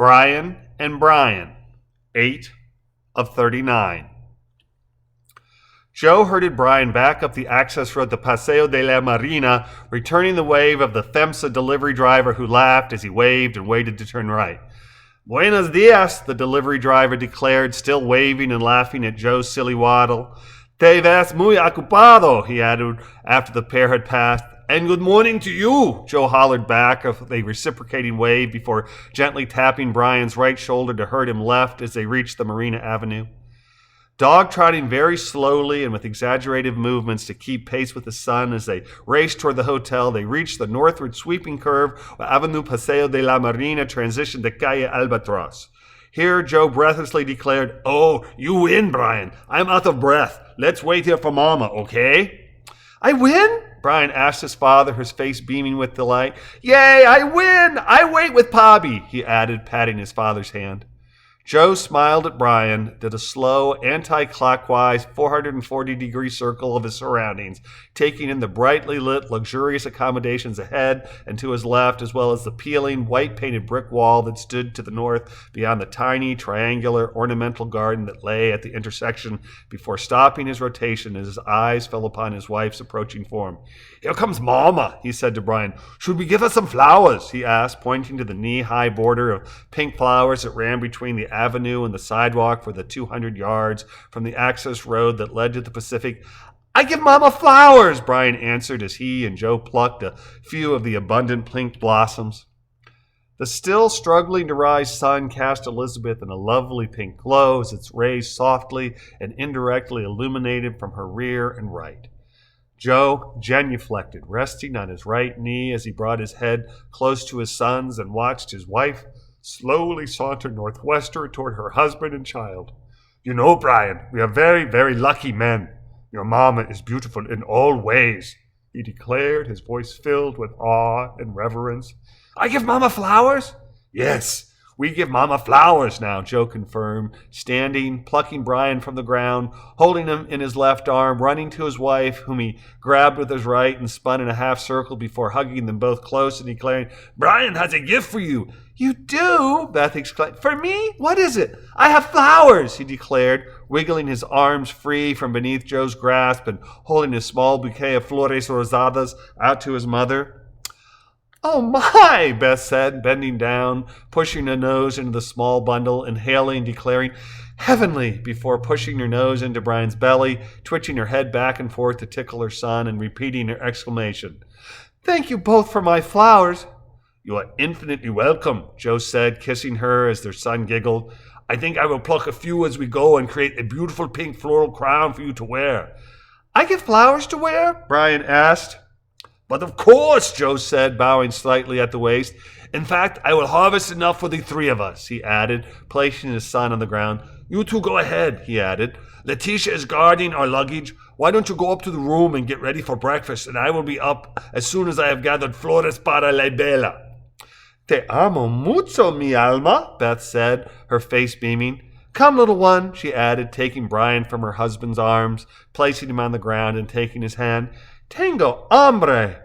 Bryan and Brian, 8 of 39. Joe herded Brian back up the access road to Paseo de la Marina, returning the wave of the FEMSA delivery driver who laughed as he waved and waited to turn right. Buenos dias, the delivery driver declared, still waving and laughing at Joe's silly waddle. Te ves muy ocupado, he added after the pair had passed. And good morning to you, Joe hollered back with a reciprocating wave before gently tapping Brian's right shoulder to herd him left as they reached the Marina Avenue. Dog-trotting very slowly and with exaggerated movements to keep pace with the sun as they raced toward the hotel, they reached the northward sweeping curve where Avenue Paseo de la Marina transitioned to Calle Albatros. Here, Joe breathlessly declared, "Oh, you win, Brian. I'm out of breath. Let's wait here for Mama, okay?" "I win?" Brian asked his father, his face beaming with delight. "Yay, I win! I wait with Pobby," he added, patting his father's hand. Joe smiled at Brian, did a slow, anti-clockwise 440-degree circle of his surroundings, taking in the brightly lit, luxurious accommodations ahead and to his left, as well as the peeling, white-painted brick wall that stood to the north beyond the tiny, triangular, ornamental garden that lay at the intersection before stopping his rotation as his eyes fell upon his wife's approaching form. "Here comes Mama," he said to Brian. "Should we give her some flowers?" he asked, pointing to the knee-high border of pink flowers that ran between the avenue and the sidewalk for the 200 yards from the access road that led to the Pacific. "I give Mama flowers," Brian answered as he and Joe plucked a few of the abundant pink blossoms. The still struggling to rise sun cast Elizabeth in a lovely pink glow as its rays softly and indirectly illuminated from her rear and right. Joe genuflected, resting on his right knee as he brought his head close to his son's and watched his wife slowly saunter northwestward toward her husband and child. "You know, Brian, we are very, very lucky men. Your Mama is beautiful in all ways," he declared, his voice filled with awe and reverence. "I give Mama flowers?" "Yes, we give Mama flowers now," Joe confirmed, standing, plucking Brian from the ground, holding him in his left arm, running to his wife, whom he grabbed with his right and spun in a half circle before hugging them both close and declaring, "Brian has a gift for you." "You do?" Beth exclaimed. "For me? What is it?" "I have flowers," he declared, wiggling his arms free from beneath Joe's grasp and holding a small bouquet of flores rosadas out to his mother. "Oh my," Beth said, bending down, pushing her nose into the small bundle, inhaling, declaring, "Heavenly," before pushing her nose into Brian's belly, twitching her head back and forth to tickle her son, and repeating her exclamation. "Thank you both for my flowers." "You are infinitely welcome," Joe said, kissing her as their son giggled. "I think I will pluck a few as we go and create a beautiful pink floral crown for you to wear." "I get flowers to wear?" Brian asked. "But of course," Joe said, bowing slightly at the waist. "In fact, I will harvest enough for the three of us," he added, placing his son on the ground. "You two go ahead," he added. "Leticia is guarding our luggage. Why don't you go up to the room and get ready for breakfast, and I will be up as soon as I have gathered flores para la vela." "Te amo mucho, mi alma," Beth said, her face beaming. "Come, little one," she added, taking Brian from her husband's arms, placing him on the ground and taking his hand. "Tengo hambre."